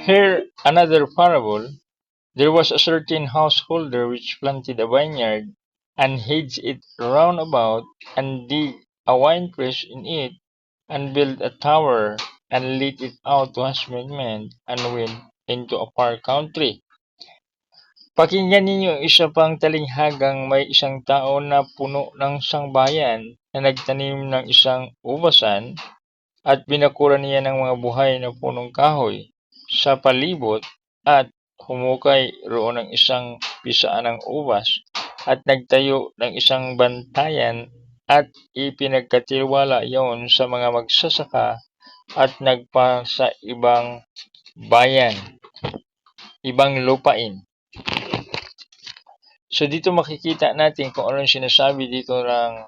Here another parable. There was a certain householder which planted a vineyard, and hedged it round about, and digged a winepress in it, and built a tower, and let it out to husbandmen, and went into a far country. Pakinggan ninyo ang isa pang talinghagang may isang tao na puno ng sangbayan na nagtanim ng isang ubasan at binakuran niya ng mga buhay na punong kahoy sa palibot at humukay roon ng isang pisaan ng ubas at nagtayo ng isang bantayan at ipinagkatiwala iyon sa mga magsasaka at nagpa sa ibang bayan, ibang lupain. So dito makikita natin kung ano yung sinasabi dito ng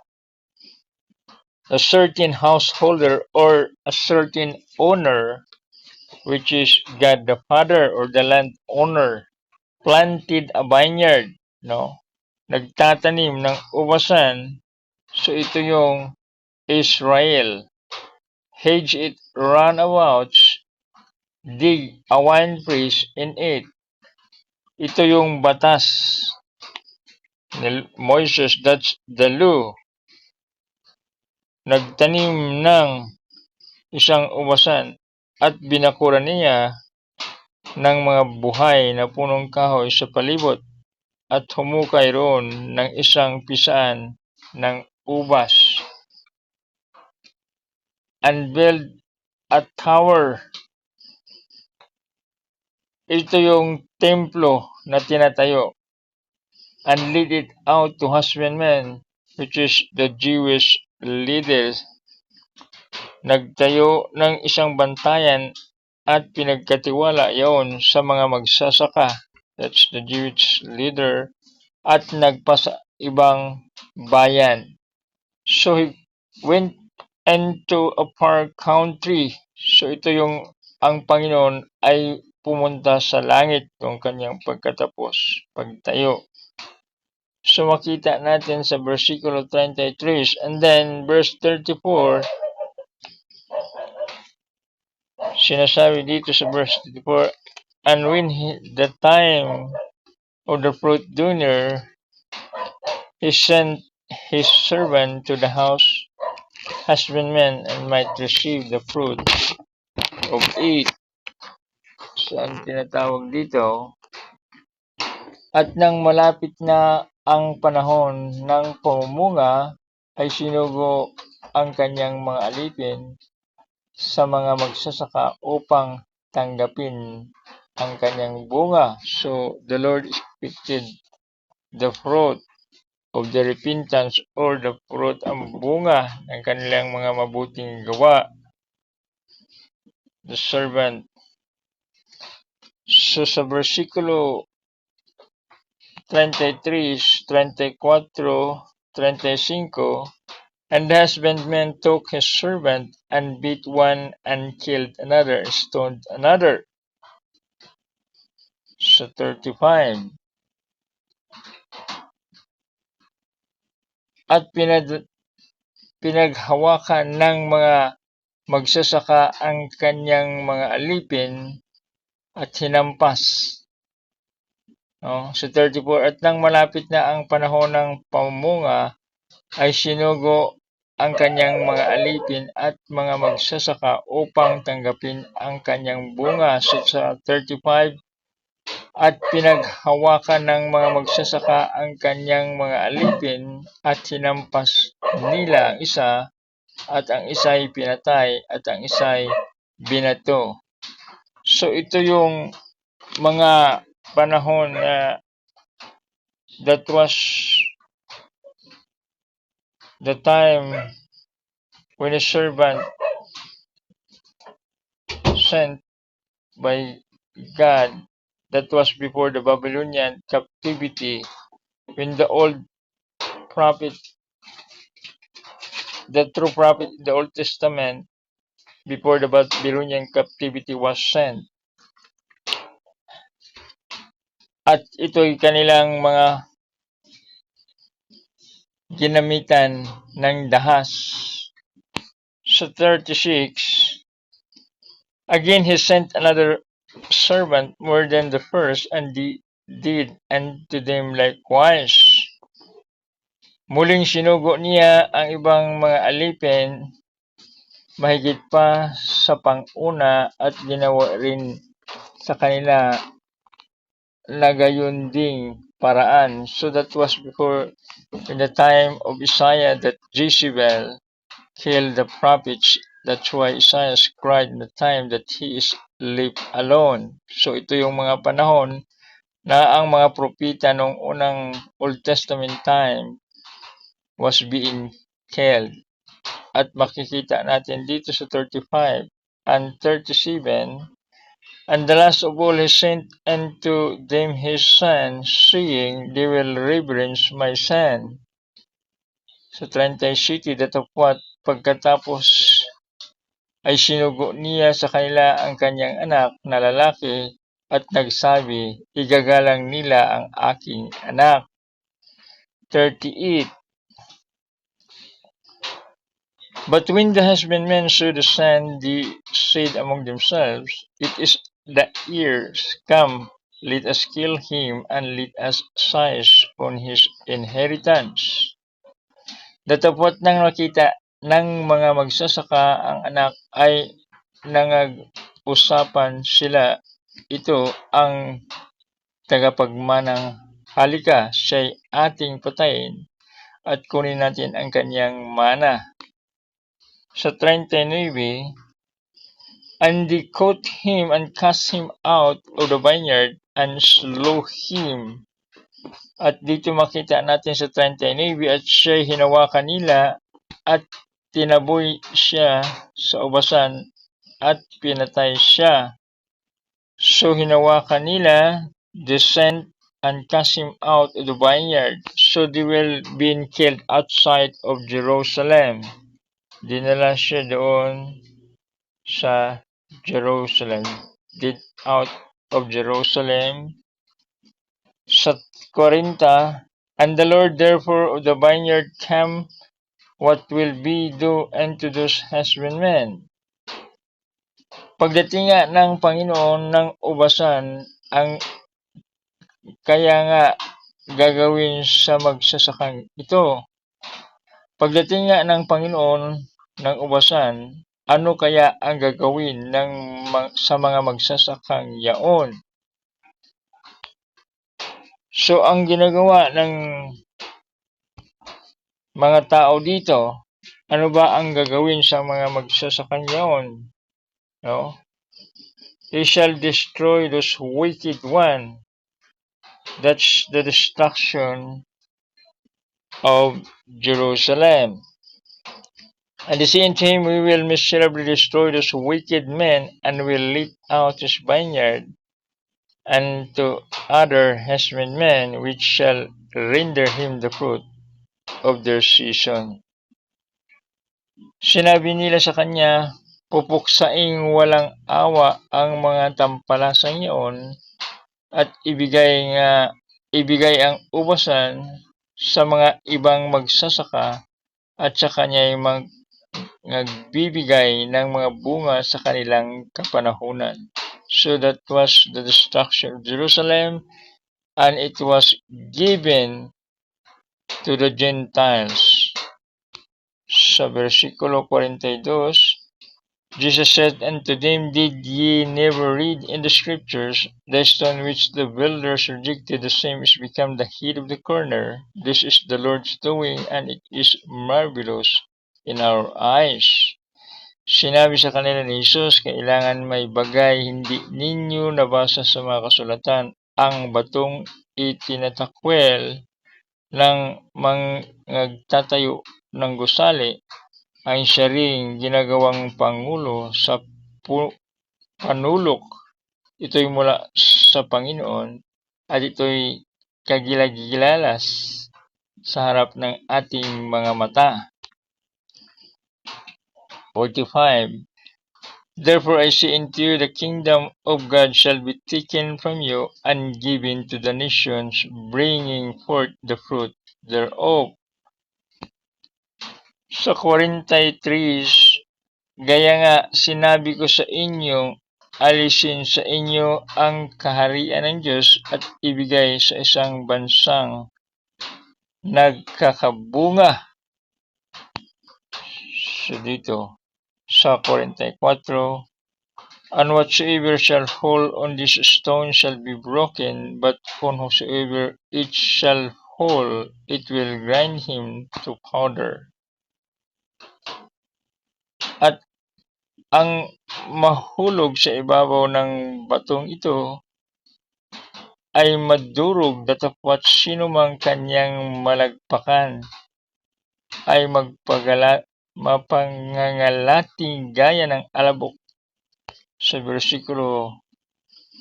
a certain householder or a certain owner, which is God the Father or the land owner, planted a vineyard, no? Nagtatanim ng ubasan. So ito yung Israel. Hedge it round about, dig a winepress in it. Ito yung batas ni Moses, that's the law. Nagtanim ng isang ubasan at binakuran niya ng mga buhay na punong kahoy sa palibot at humukay roon ng isang pisaan ng ubas and build a tower. Ito yung templo na tinatayo, and lead it out to husbandmen, which is the Jewish leaders. Nagtayo ng isang bantayan at pinagkatiwala iyon sa mga magsasaka, that's the Jewish leader, at nagpa sa ibang bayan. So he went into a far country. So ito yung ang Panginoon ay pumunta sa langit kung kanyang pagkatapos, pagtayo. So makita natin sa versikulo 33, and then verse 34, sinasabi dito sa verse 34, and when the time of the fruit dinner, he sent his servant to the husbandmen, and might receive the fruit of it. So ang tinatawag dito, at nang malapit na ang panahon ng pamumunga, ay sinugo ang kanyang mga alipin sa mga magsasaka upang tanggapin ang kanyang bunga. So the Lord expected the fruit of the repentance, or the fruit, ang bunga ng kanilang mga mabuting gawa, the servant. So sa versikulo 33, 34, 35, and the husbandman took his servant, and beat one, and killed another, stoned another. So 35, at pinaghawakan ng mga magsasaka ang kanyang mga alipin at hinampas. Sa 34, at nang malapit na ang panahon ng pamumunga, ay sinugo ang kanyang mga alipin at mga magsasaka upang tanggapin ang kanyang bunga. So sa 35, at pinaghawakan ng mga magsasaka ang kanyang mga alipin at hinampas nila ang isa, at ang isa'y pinatay, at ang isa'y binato. So ito yung mga panahon na that was the time when a servant sent by God, that was before the Babylonian captivity, when the old prophet, the true prophet in the Old Testament, before the Babylonian captivity was sent. At ito'y kanilang mga ginamitan ng dahas. So 36, again he sent another servant more than the first, and did unto them likewise. Muling sinugo niya ang ibang mga alipin mahigit pa sa pang-una at ginawa rin sa kanila na gayon ding paraan. So that was before in the time of Isaiah that Jezebel killed the prophets. That's why Isaiah cried in the time that he is left alone. So ito yung mga panahon na ang mga propeta nung unang Old Testament time was being killed. At makikita natin dito sa 35 and 37, and the last of all he sent unto them his son, saying, they will reverence my son. Sa 37, datapwat pagkatapos ay sinugo niya sa kanila ang kanyang anak na lalaki at nagsabi, igagalang nila ang aking anak. 38. But when the husbandmen saw the son, they said among themselves, it is the heirs, come, let us kill him, and let us seize on his inheritance. Datapwat nang nakita ng mga magsasaka ang anak ay nangag-usapan sila, ito ang tagapagmanang, halika, siya'y ating patayin at kunin natin ang kanyang mana. Sa 39, and they caught him and cast him out of the vineyard and slew him. At dito makita natin sa 39, at siya'y hinawakan nila at tinaboy siya sa ubasan at pinatay siya. So hinawakan nila, they sent and cast him out of the vineyard. So they will be killed outside of Jerusalem. Dinala siya doon sa Jerusalem. Did out of Jerusalem. Sa 40, and the Lord therefore of the vineyard came, what will be do unto those husbandmen? Pagdating nga ng Panginoon ng ubasan, ang kaya nga gagawin sa magsasakang ito. Pagdating nga ng Panginoon ng ubasan, ano kaya ang gagawin sa mga magsasakang yaon? So ang ginagawa ng mga tao dito, ano ba ang gagawin sa mga magsasakang yaon? No? He shall destroy those wicked one. That's the destruction of Jerusalem. And the same time we will miserably destroy those wicked men, and will let out his vineyard and to other husbandmen, which shall render him the fruit of their season. Sinabi nila sa kanya, pupuksaing walang awa ang mga tampalasang iyon, at ibigay ang ubasan sa mga ibang magsasaka, at sa kanya'y nagbibigay ng mga bunga sa kanilang kapanahunan. So that was the destruction of Jerusalem, and it was given to the Gentiles. Sa versikulo 42, Jesus said unto them, did ye never read in the scriptures, the stone which the builders rejected, the same is become the head of the corner. This is the Lord's doing, and it is marvelous in our eyes. Sinabi sa kanila ni Jesus, kailangan may bagay hindi ninyo nabasa sa mga kasulatan, ang batong itinatakwel ng magtatayo ng gusali ay siya ring ginagawang pangulo sa panulok. Ito'y mula sa Panginoon, at ito'y kagilagilalas sa harap ng ating mga mata. 45. Therefore I say unto you, the kingdom of God shall be taken from you, and given to the nations, bringing forth the fruit thereof. Sa 43, gaya nga sinabi ko sa inyo, alisin sa inyo ang kaharian ng Diyos at ibigay sa isang bansang nagkakabunga. So dito, sa 44, and whatsoever shall fall on this stone shall be broken, but on whosoever it shall fall, it will grind him to powder. At ang mahulog sa ibabaw ng batong ito ay madurog, datapwat sino mang kanyang malagpakan ay mapangangalating gaya ng alabok. Sa versikulo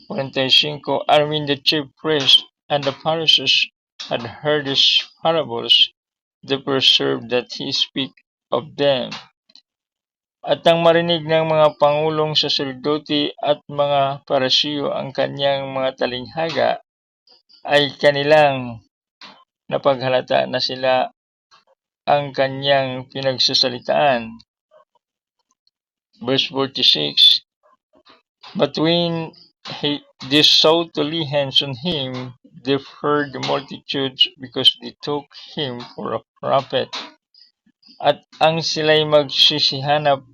45, and when the chief priests and the Pharisees had heard these parables, they perceived that he spake of them. At nang marinig ng mga pangulong saserdote at mga Parisiyo ang kanyang mga talinghaga, ay kanilang napaghalata na sila ang kanyang pinagsasalitaan. Verse 46, but when they sought to lay hands on him, they feared the multitudes because they took him for a prophet. At ang sila'y magsisihanap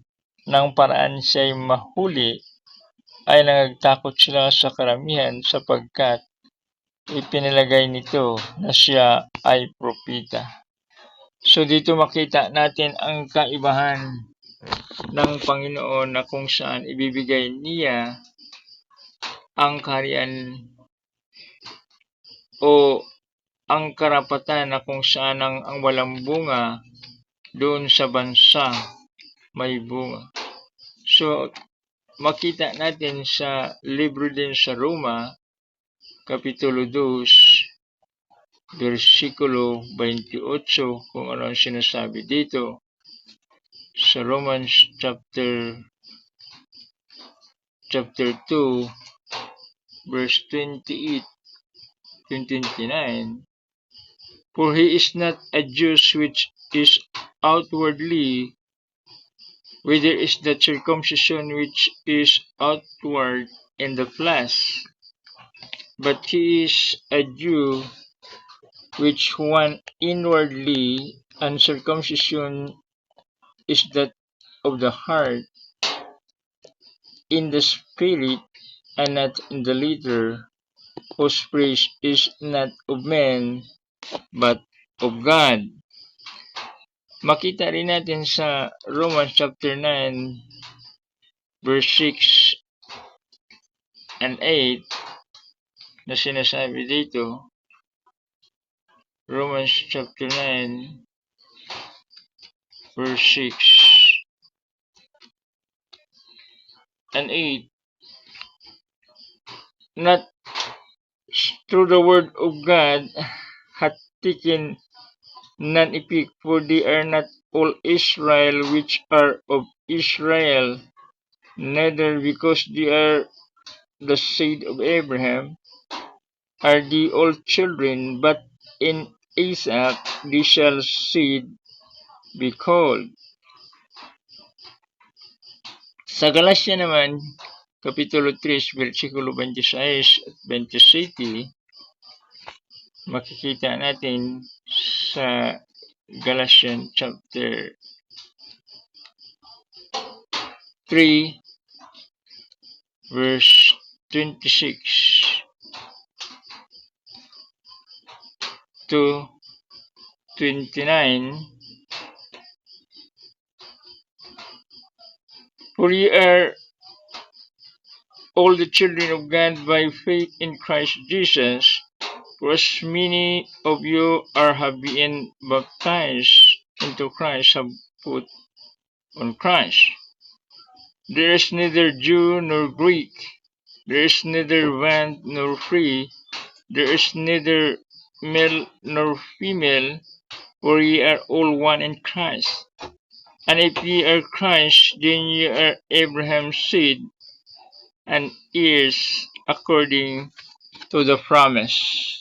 ng paraan siya'y mahuli, ay nagtakot sila sa karamihan sapagkat ipinalagay nito na siya ay propeta. So dito makita natin ang kaibahan ng Panginoon na kung saan ibibigay niya ang kaharian o ang karapatan na kung saan ang walang bunga doon sa bansa may bunga. So makita natin sa libro din sa Roma, Kapitulo 2, versikulo 28, kung ano ang sinasabi dito. Sa Romans chapter 2, verse 28 to 29, for he is not a Jew which is outwardly, whether is the circumcision which is outward in the flesh, but he is a Jew which one inwardly, and circumcision is that of the heart, in the spirit, and not in the letter, whose praise is not of men, but of God. Makita rin natin sa Romans chapter 9, verse 6 and 8, na sinasabi dito. Romans chapter 9, verse 6 and 8, not through the word of God hath taken none effect, for they are not all Israel which are of Israel, neither because they are the seed of Abraham are they all children, but in Isaac they shall seed be called. Sa Galatia naman, Kapitulo 3, versikulo 26 at 27, makikita natin sa Galatians chapter 3, verse 26 to 29, for ye are all the children of God by faith in Christ Jesus, for as many of you have been baptized into Christ have put on Christ. There is neither Jew nor Greek, there is neither bond nor free, there is neither male nor female, for ye are all one in Christ. And if ye are Christ, then ye are Abraham's seed, and heirs according to the promise.